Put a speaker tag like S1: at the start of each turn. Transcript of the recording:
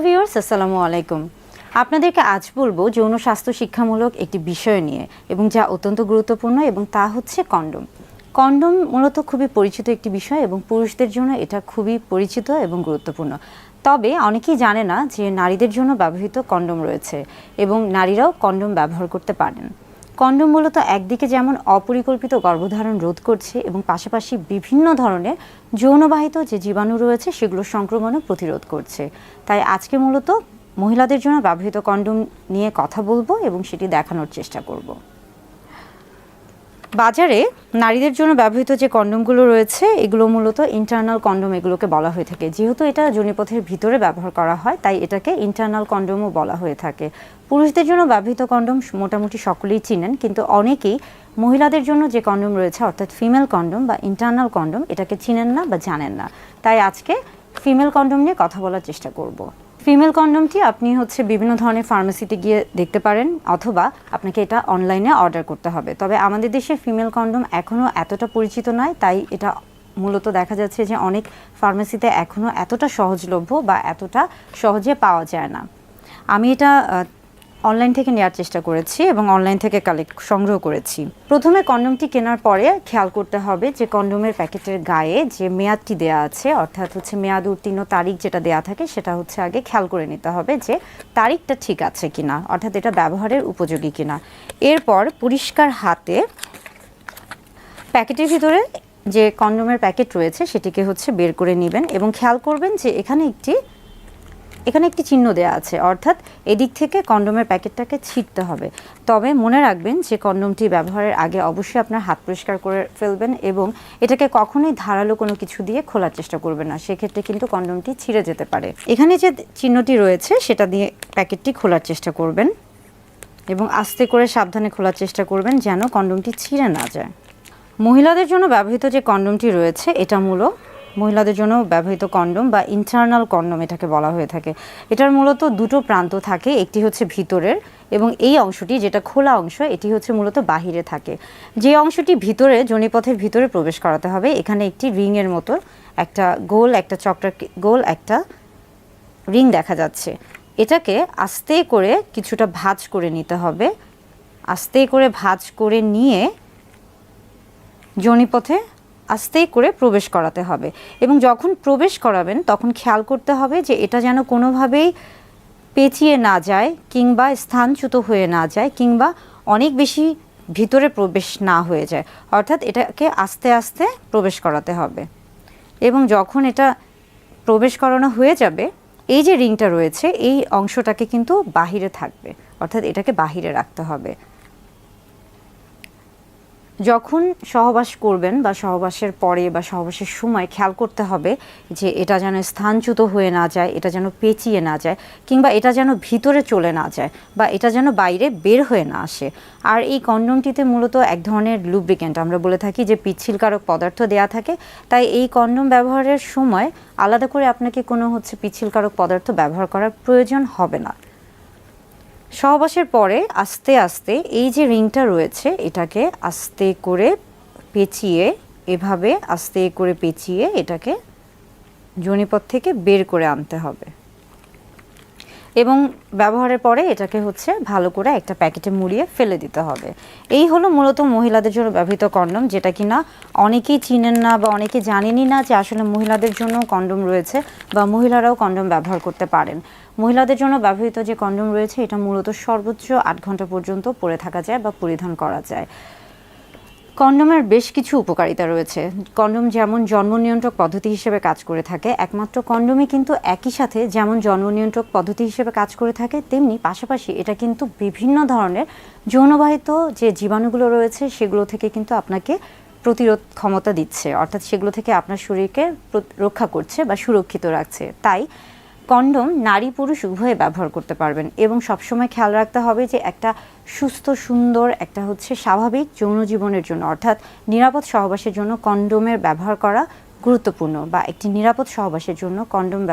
S1: Viewers আসসালামু আলাইকুম। আপনাদেরকে আজ বলবো যৌন স্বাস্থ্য শিক্ষামূলক একটি বিষয় নিয়ে এবং যা অত্যন্ত গুরুত্বপূর্ণ এবং তা হচ্ছে কন্ডোম। কন্ডোম মূলত খুবই পরিচিত একটি বিষয় এবং পুরুষদের জন্য এটা খুবই পরিচিত এবং গুরুত্বপূর্ণ। তবে অনেকেই জানে না যে নারীদের জন্য ব্যবহৃত কন্ডোম রয়েছে এবং নারীরাও কন্ডোম ব্যবহার করতে পারেন। কন্ডোম মূলত একদিকে যেমন অপরিকল্পিত গর্ভধারণ রোধ করছে এবং পাশাপাশি বিভিন্ন ধরনের যৌনবাহিত যে জীবাণু রয়েছে সেগুলোর সংক্রমণও প্রতিরোধ করছে। তাই আজকে মূলত মহিলাদের জন্য ব্যবহৃত কন্ডোম নিয়ে কথা বলবো এবং সেটি দেখানোর চেষ্টা করব। বাজারে নারীদের জন্য ব্যবহৃত যে কন্ডোমগুলো রয়েছে এগুলো মূলত ইন্টারনাল কন্ডোম এগুলোকে বলা হয়ে থাকে। যেহেতু এটা যোনিপথের ভিতরে ব্যবহার করা হয় তাই এটাকে ইন্টারনাল কন্ডোমও বলা হয়ে থাকে। পুরুষদের জন্য ব্যবহৃত কন্ডোম মোটামুটি সকলেই চিনেন, কিন্তু অনেকেই মহিলাদের জন্য যে কন্ডোম রয়েছে অর্থাৎ ফিমেল কন্ডোম বা ইন্টারনাল কন্ডোম এটাকে চিনেন না বা জানেন না। তাই আজকে ফিমেল কন্ডোম নিয়ে কথা বলার চেষ্টা করব। ফিমেল কন্ডোমটি আপনি বিভিন্ন ধরনের ফার্মেসিতে গিয়ে দেখতে পারেন অথবা আপনাকে এটা অনলাইনে অর্ডার করতে হবে। তবে আমাদের দেশে ফিমেল কন্ডোম এখনও এতটা পরিচিত নয়, তাই এটা মূলত দেখা যাচ্ছে যে অনেক ফার্মেসিতে এখনও এতটা সহজলভ্য বা এতটা সহজে পাওয়া যায় না। আমি এটা অনলাইন থেকে নেওয়ার চেষ্টা করেছি এবং অনলাইন থেকে সংগ্রহ করেছি। প্রথমে কন্ডোমটি কেনার পরে খেয়াল করতে হবে যে কন্ডোমের প্যাকেটের গায়ে যে মেয়াদটি দেয়া আছে অর্থাৎ মেয়াদ উত্তীর্ণ তারিখ যেটা দেয়া থাকে সেটা আগে খেয়াল করে নিতে হবে যে তারিখটা ঠিক আছে কিনা, অর্থাৎ এটা ব্যবহারের উপযোগী কিনা। এরপর পরিষ্কার হাতে প্যাকেটের ভিতরে যে কন্ডোমের প্যাকেট রয়েছে সেটিকে বের করে নেবেন এবং খেয়াল করবেন যে এখানে একটি চিহ্ন দেয়া আছে, অর্থাৎ এদিক থেকে কন্ডোমের প্যাকেটটাকে ছিঁড়তে হবে। তবে মনে রাখবেন যে কন্ডোমটি ব্যবহারের আগে অবশ্যই আপনার হাত পরিষ্কার করে ফেলবেন এবং এটাকে কখনোই ধারালো কোনো কিছু দিয়ে খোলার চেষ্টা করবেন না, সেক্ষেত্রে কিন্তু কন্ডোমটি ছিঁড়ে যেতে পারে। এখানে যে চিহ্নটি রয়েছে সেটা দিয়ে প্যাকেটটি খোলার চেষ্টা করবেন এবং আস্তে করে সাবধানে খোলার চেষ্টা করবেন যেন কন্ডোমটি ছিঁড়ে না যায়। মহিলাদের জন্য ব্যবহৃত যে কন্ডোমটি রয়েছে এটা মহিলাদের জন্য ব্যবহৃত কন্ডোম বা ইন্টারনাল কন্ডোম এটাকে বলা হয়ে থাকে। এটার মূলত দুটো প্রান্ত থাকে, একটি ভিতরের এবং এই অংশটি যেটা খোলা অংশ এটি মূলত বাহিরে থাকে। যে অংশটি ভিতরে যোনিপথের ভিতরে প্রবেশ করাতে হবে এখানে একটি রিংয়ের মতো একটা গোল একটা রিং দেখা যাচ্ছে। এটাকে আস্তে করে কিছুটা ভাঁজ করে নিতে হবে। আস্তে করে ভাঁজ করে নিয়ে যোনিপথে আস্তে করে প্রবেশ করাতে হবে এবং যখন প্রবেশ করাবেন তখন খেয়াল করতে হবে যে এটা যেন কোনোভাবেই পেঁচিয়ে না যায় কিংবা স্থানচ্যুত হয়ে না যায় কিংবা অনেক বেশি ভিতরে প্রবেশ না হয়ে যায়, অর্থাৎ এটাকে আস্তে আস্তে প্রবেশ করাতে হবে। এবং যখন এটা প্রবেশ করানো হয়ে যাবে এই যে রিংটা রয়েছে এই অংশটাকে কিন্তু বাহিরে থাকবে, অর্থাৎ এটাকে বাহিরে রাখতে হবে। যখন সহবাস করবেন বা সহবাসের পরে বা সহবাসের সময় খেয়াল করতে হবে যে এটা যেন স্থানচ্যুত হয়ে না যায়, এটা যেন পেঁচিয়ে না যায় কিংবা এটা যেন ভিতরে চলে না যায় বা এটা যেন বাইরে বের হয়ে না আসে। আর এই কন্ডোমটিতে মূলত এক ধরনের লুব্রিকেন্ট আমরা বলে থাকি যে পিচ্ছিলকারক পদার্থ দেয়া থাকে, তাই এই কন্ডোম ব্যবহারের সময় আলাদা করে আপনাকে কোনো পিচ্ছিলকারক পদার্থ ব্যবহার করার প্রয়োজন হবে না। সহবাসের পরে আস্তে আস্তে এই যে রিংটা রয়েছে এটাকে আস্তে করে পেঁচিয়ে আস্তে করে পেঁচিয়ে এটাকে যোনিপথ থেকে বের করে আনতে হবে এবং ব্যবহারের পরে এটাকে ভালো করে একটা প্যাকেটে মুড়িয়ে ফেলে দিতে হবে। এই হলো মূলত মহিলাদের জন্য ব্যবহৃত কন্ডোম, যেটা কিনা অনেকেই চিনেন না বা অনেকে জানেনই না যে আসলে মহিলাদের জন্য কন্ডোম রয়েছে বা মহিলারাও কন্ডোম ব্যবহার করতে পারেন। মহিলাদের জন্য ব্যবহৃত যে কন্ডোম রয়েছে এটা মূলত সর্বোচ্চ 8 ঘন্টা পর্যন্ত পরে থাকা যায় বা পরিধান করা যায়। কন্ডোমের বেশ কিছু উপকারিতা রয়েছে। কন্ডোম যেমন জন্ম নিয়ন্ত্রক পদ্ধতি হিসেবে কাজ করে থাকে, একমাত্র কন্ডোমই কিন্তু একই সাথে যেমন জন্ম নিয়ন্ত্রক পদ্ধতি হিসেবে কাজ করে থাকে তেমনি পাশাপাশি এটা কিন্তু বিভিন্ন ধরনের যৌনবাহিত যে জীবাণুগুলো রয়েছে সেগুলো থেকে কিন্তু আপনাকে প্রতিরোধ ক্ষমতা দিচ্ছে, অর্থাৎ সেগুলো থেকে আপনার শরীরকে রক্ষা করছে বা সুরক্ষিত রাখছে। তাই কন্ডোম নারী পুরুষ উভয়ে ব্যবহার করতে পারবেন এবং সবসময় খেয়াল রাখতে হবে যে একটা সুস্থ সুন্দর একটা স্বাভাবিক যৌন জীবনের জন্য অর্থাৎ নিরাপদ সহবাসের জন্য কন্ডোমের ব্যবহার করা গুরুত্বপূর্ণ বা একটি নিরাপদ সহবাসের জন্য কন্ডোম